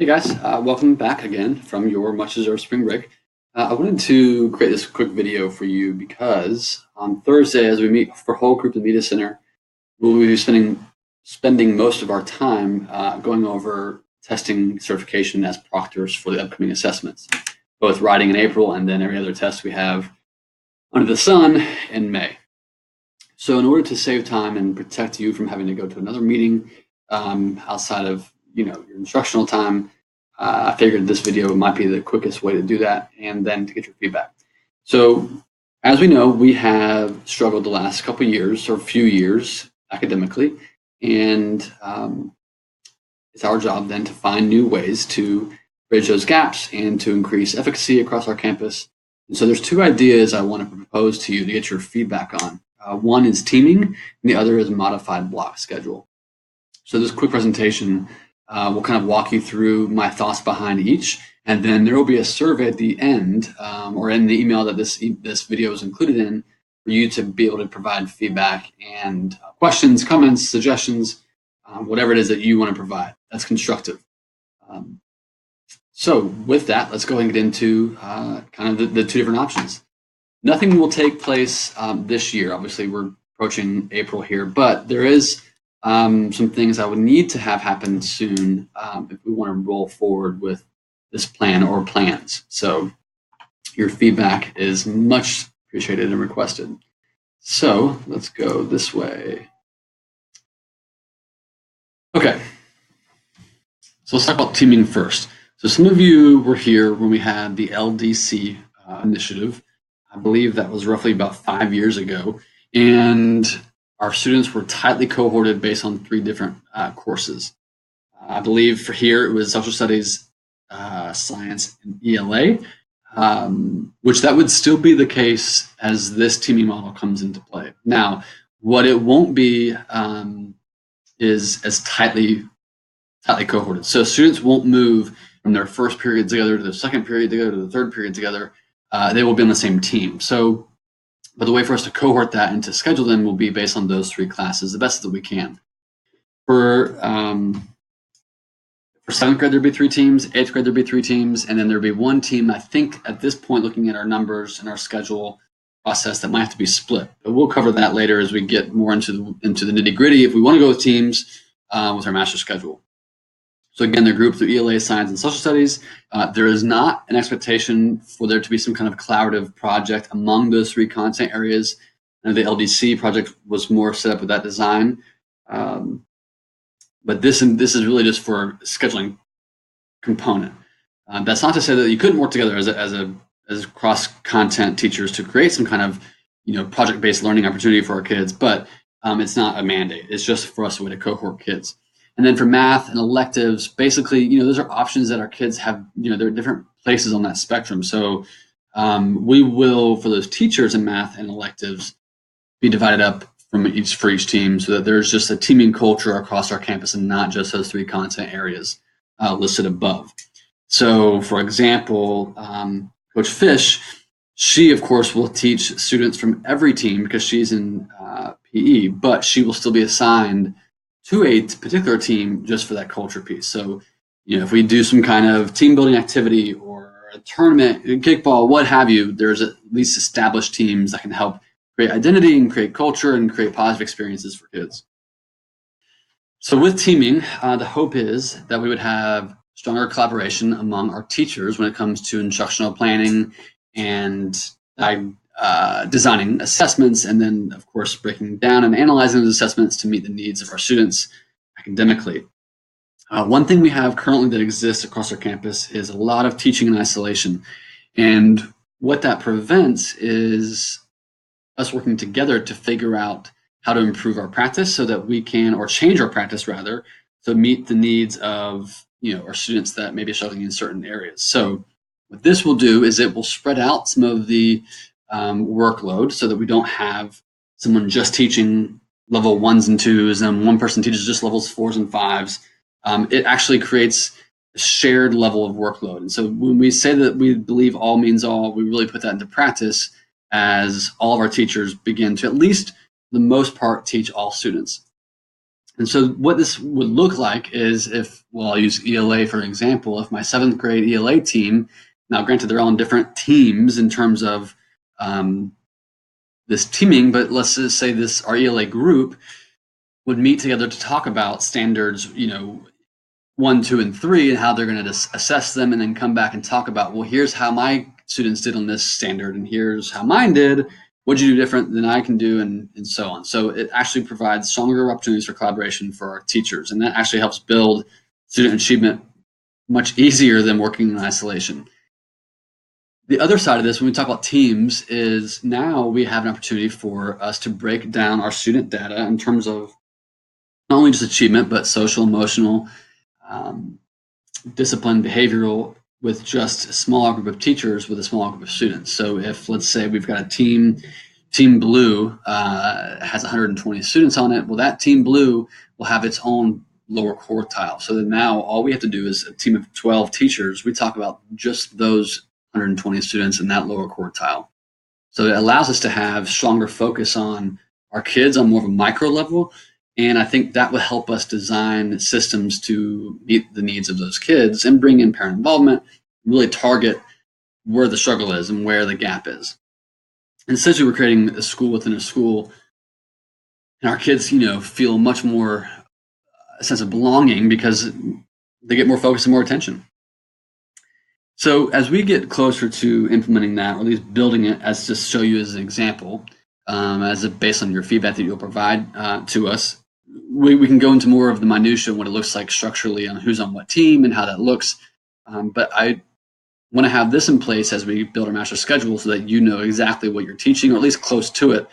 Hey guys, welcome back again from your much-deserved spring break. I wanted to create this quick video for you because on Thursday, as we meet for whole group in the Media Center, we'll be spending most of our time going over testing certification as proctors for the upcoming assessments, both writing in April and then every other test we have under the sun in May. So in order to save time and protect you from having to go to another meeting outside of your instructional time, I figured this video might be the quickest way to do that and then to get your feedback. So as we know, we have struggled the last couple years or few years academically, and it's our job then to find new ways to bridge those gaps and to increase efficacy across our campus. And so there's two ideas I want to propose to you to get your feedback on. One is teaming, and the other is modified block schedule. So this quick presentation will kind of walk you through my thoughts behind each, and then there will be a survey at the end or in the email that this video is included in for you to be able to provide feedback and questions, comments, suggestions, whatever it is that you want to provide that's constructive. So with that, let's go ahead and get into kind of the two different options. Nothing will take place this year. Obviously, we're approaching April here, but there is some things I would need to have happen soon if we want to roll forward with this plan or plans. So your feedback is much appreciated and requested. So let's go this way. Okay, so let's talk about teaming first. So some of you were here when we had the LDC initiative. I believe that was roughly about 5 years ago. And our students were tightly cohorted based on 3 different courses. I believe for here it was social studies, science, and ELA, which that would still be the case as this teaming model comes into play. Now, what it won't be is as tightly cohorted. So students won't move from their first period together to the second period together to the third period together. They will be on the same team. So, but the way for us to cohort that and to schedule them will be based on those 3 classes, the best that we can. For 7th grade, there'd be 3 teams, 8th grade, there'd be 3 teams, and then there'd be 1 team, I think at this point, looking at our numbers and our schedule process, that might have to be split. But we'll cover that later as we get more into the nitty gritty if we want to go with teams with our master schedule. So again, they're grouped through ELA, science, and social studies. There is not an expectation for there to be some kind of collaborative project among those 3 content areas. And the LDC project was more set up with that design. But this is really just for a scheduling component. That's not to say that you couldn't work together as cross-content teachers to create some kind of project-based learning opportunity for our kids, but it's not a mandate. It's just for us a way to cohort kids. And then for math and electives, basically, those are options that our kids have, there are different places on that spectrum. So we will, for those teachers in math and electives, be divided up for each team so that there's just a teaming culture across our campus and not just those 3 content areas listed above. So for example, Coach Fish, she, of course, will teach students from every team because she's in PE, but she will still be assigned to a particular team just for that culture piece. So, if we do some kind of team building activity or a tournament, kickball, what have you, there's at least established teams that can help create identity and create culture and create positive experiences for kids. So with teaming, the hope is that we would have stronger collaboration among our teachers when it comes to instructional planning and designing assessments, and then, of course, breaking down and analyzing those assessments to meet the needs of our students academically. One thing we have currently that exists across our campus is a lot of teaching in isolation. And what that prevents is us working together to figure out how to improve our practice so that we can, or change our practice rather, to meet the needs of our students that may be struggling in certain areas. So what this will do is it will spread out some of the workload so that we don't have someone just teaching level 1s and 2s and one person teaches just levels 4s and 5s. It actually creates a shared level of workload. And so when we say that we believe all means all, we really put that into practice as all of our teachers begin to, at least the most part, teach all students. And so what this would look like is if, well, I'll use ELA for an example. If my 7th grade ELA team, now granted they're all in different teams in terms of this teaming, but let's just say our ELA group would meet together to talk about standards, 1, 2, and 3, and how they're going to assess them, and then come back and talk about, well, here's how my students did on this standard, and here's how mine did. What'd you do different than I can do, and so on. So it actually provides stronger opportunities for collaboration for our teachers, and that actually helps build student achievement much easier than working in isolation. The other side of this, when we talk about teams, is now we have an opportunity for us to break down our student data in terms of not only just achievement, but social, emotional, discipline, behavioral, with just a small group of teachers with a small group of students. So if, let's say, we've got a team Blue has 120 students on it, well, that Team Blue will have its own lower quartile. So that now all we have to do is a team of 12 teachers. We talk about just those 120 students in that lower quartile. So it allows us to have stronger focus on our kids on more of a micro level. And I think that will help us design systems to meet the needs of those kids and bring in parent involvement, really target where the struggle is and where the gap is. And essentially, we're creating a school within a school, and our kids, feel much more a sense of belonging because they get more focus and more attention. So as we get closer to implementing that, or at least building it, as to show you as an example, based on your feedback that you'll provide to us, we can go into more of the minutia, what it looks like structurally on who's on what team and how that looks. But I want to have this in place as we build our master schedule so that you know exactly what you're teaching, or at least close to it,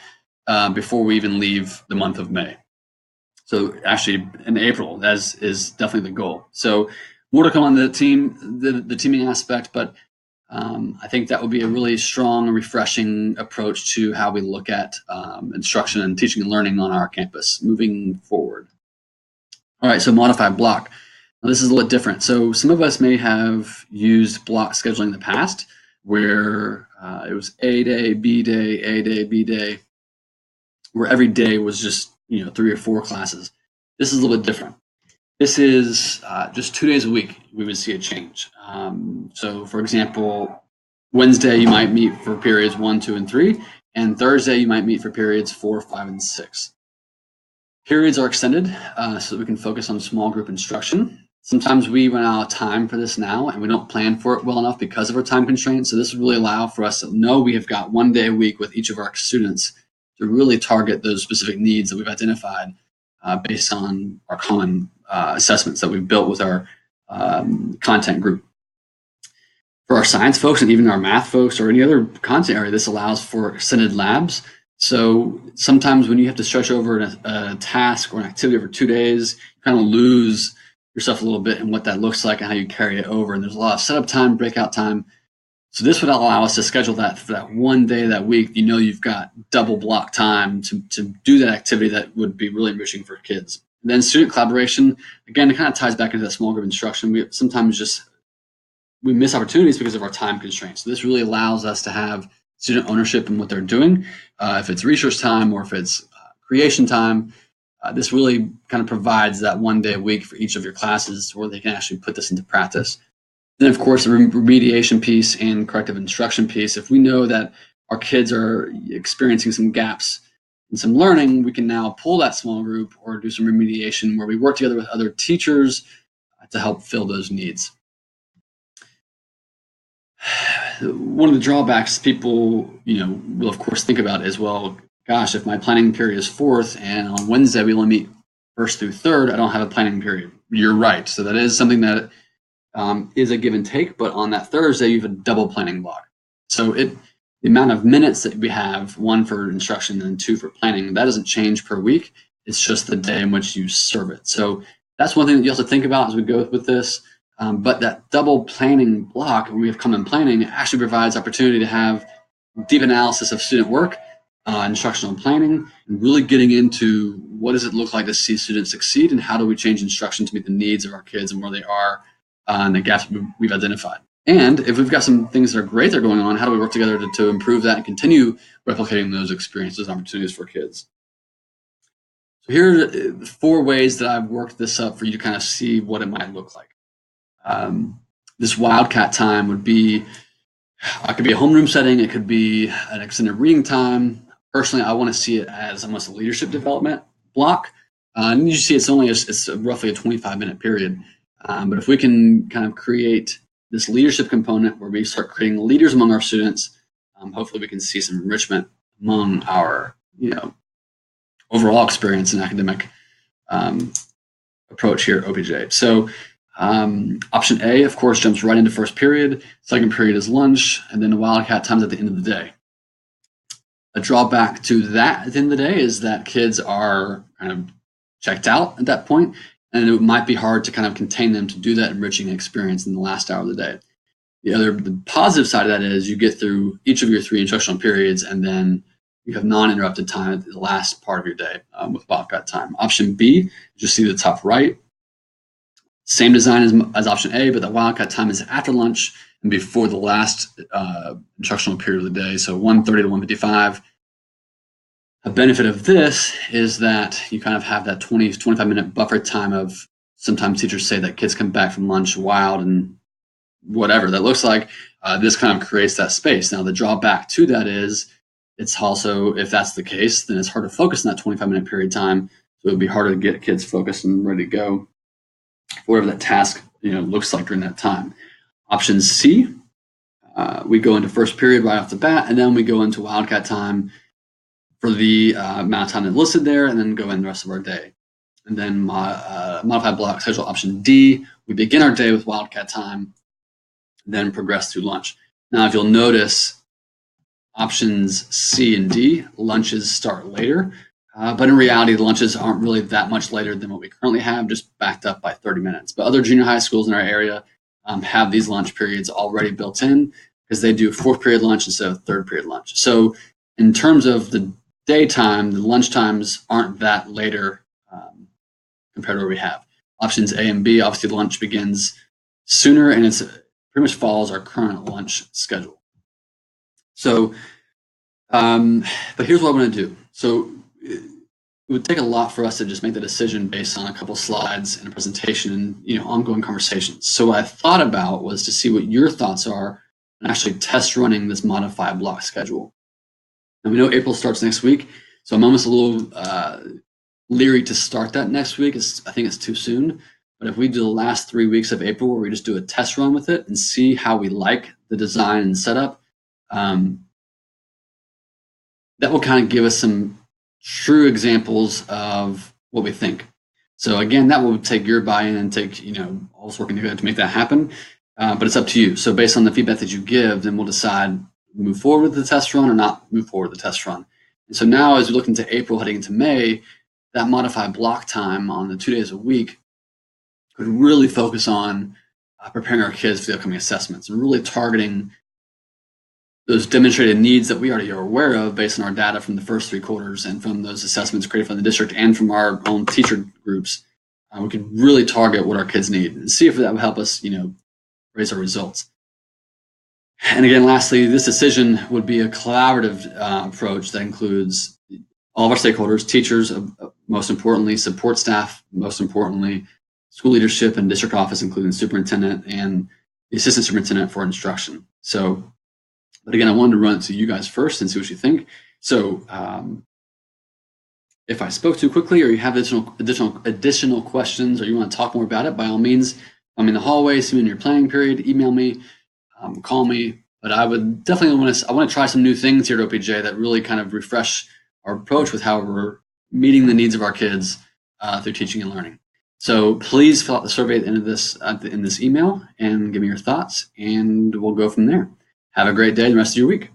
before we even leave the month of May. So actually in April, that is definitely the goal. So more to come on the teaming aspect, but I think that would be a really strong, refreshing approach to how we look at instruction and teaching and learning on our campus moving forward. All right, so modified block. Now, this is a little different. So some of us may have used block scheduling in the past, where it was A day, B day, A day, B day, where every day was just 3 or 4 classes. This is a little bit different. This is just 2 days a week we would see a change. So for example, Wednesday you might meet for periods 1, 2, and 3, and Thursday you might meet for periods 4, 5, and 6. Periods are extended so that we can focus on small group instruction. Sometimes we run out of time for this now, and we don't plan for it well enough because of our time constraints. So this would really allow for us to know we have got 1 day a week with each of our students to really target those specific needs that we've identified based on our common assessments that we've built with our content group. For our science folks and even our math folks or any other content area, this allows for extended labs. So sometimes when you have to stretch over a task or an activity over 2 days, you kind of lose yourself a little bit in what that looks like and how you carry it over. And there's a lot of setup time, breakout time. So this would allow us to schedule that for that 1 day that week. You've got double block time to do that activity that would be really enriching for kids. And then student collaboration, again, it kind of ties back into that small group instruction. We sometimes we miss opportunities because of our time constraints. So this really allows us to have student ownership in what they're doing. If it's research time or if it's creation time, this really kind of provides that 1 day a week for each of your classes where they can actually put this into practice. Then, of course, the remediation piece and corrective instruction piece. If we know that our kids are experiencing some gaps in some learning, we can now pull that small group or do some remediation where we work together with other teachers to help fill those needs. One of the drawbacks people, will of course think about is, well, gosh, if my planning period is 4th and on Wednesday we only meet 1st through 3rd, I don't have a planning period. You're right. So that is something that is a give and take, but on that Thursday you have a double planning block. So the amount of minutes that we have, 1 for instruction and 2 for planning, that doesn't change per week. It's just the day in which you serve it. So that's one thing that you have to think about as we go with this. But that double planning block, when we have common planning, actually provides opportunity to have deep analysis of student work, instructional planning, and really getting into what does it look like to see students succeed and how do we change instruction to meet the needs of our kids and where they are and the gaps we've identified. And if we've got some things that are great that are going on, how do we work together to improve that and continue replicating those experiences and opportunities for kids? here are the 4 ways that I've worked this up for you to kind of see what it might look like. This wildcat time would be, it could be a homeroom setting, it could be an extended reading time. Personally, I want to see it as almost a leadership development block. And you see it's roughly a 25-minute period. But if we can kind of create this leadership component where we start creating leaders among our students, hopefully we can see some enrichment among our, overall experience and academic approach here at OPJ. So option A, of course, jumps right into first period. Second period is lunch, and then the wildcat time's at the end of the day. A drawback to that at the end of the day is that kids are kind of checked out at that point, and it might be hard to kind of contain them to do that enriching experience in the last hour of the day. The positive side of that is you get through each of your 3 instructional periods, and then you have non-interrupted time at the last part of your day with wildcat time. Option B, just see the top right. Same design as option A, but the wildcat time is after lunch and before the last instructional period of the day, so 1:30 to 1:55. A benefit of this is that you kind of have that 20 to 25-minute buffer time of, sometimes teachers say that kids come back from lunch wild and whatever that looks like. This kind of creates that space. Now, the drawback to that is it's also, if that's the case, then it's hard to focus in that 25-minute period time. So it would be harder to get kids focused and ready to go for whatever that task looks like during that time. Option C, we go into first period right off the bat, and then we go into wildcat time for the amount of time that's listed there, and then go in the rest of our day. And then modified block schedule option D, we begin our day with wildcat time, then progress through lunch. Now, if you'll notice, options C and D, lunches start later, but in reality, the lunches aren't really that much later than what we currently have, just backed up by 30 minutes. But other junior high schools in our area have these lunch periods already built in because they do 4th period lunch instead of 3rd period lunch. So in terms of the daytime, the lunch times aren't that later compared to what we have. Options A and B, obviously the lunch begins sooner, and it's pretty much follows our current lunch schedule. So, but here's what I want to do. So it would take a lot for us to just make the decision based on a couple slides and a presentation and ongoing conversations. So what I thought about was to see what your thoughts are and actually test running this modified block schedule. And we know April starts next week, so I'm almost a little leery to start that next week. I think it's too soon. But if we do the last 3 weeks of April where we just do a test run with it and see how we like the design and setup, that will kind of give us some true examples of what we think. So again, that will take your buy-in and take all this working together to make that happen. But it's up to you. So based on the feedback that you give, then we'll decide move forward with the test run or not move forward with the test run. And so now as we look into April heading into May, that modified block time on the 2 days a week could really focus on preparing our kids for the upcoming assessments and really targeting those demonstrated needs that we already are aware of based on our data from the first 3 quarters and from those assessments created from the district and from our own teacher groups. We could really target what our kids need and see if that would help us, raise our results. And again, lastly, this decision would be a collaborative approach that includes all of our stakeholders, teachers, most importantly, support staff, most importantly, school leadership and district office, including superintendent and the assistant superintendent for instruction. So, but again, I wanted to run it to you guys first and see what you think. So if I spoke too quickly or you have additional questions or you want to talk more about it, by all means, I'm in the hallway, see me in your planning period, email me, call me. But I would definitely want to try some new things here at OPJ that really kind of refresh our approach with how we're meeting the needs of our kids through teaching and learning. So please fill out the survey at the end of this in this email and give me your thoughts, and we'll go from there. Have a great day and the rest of your week.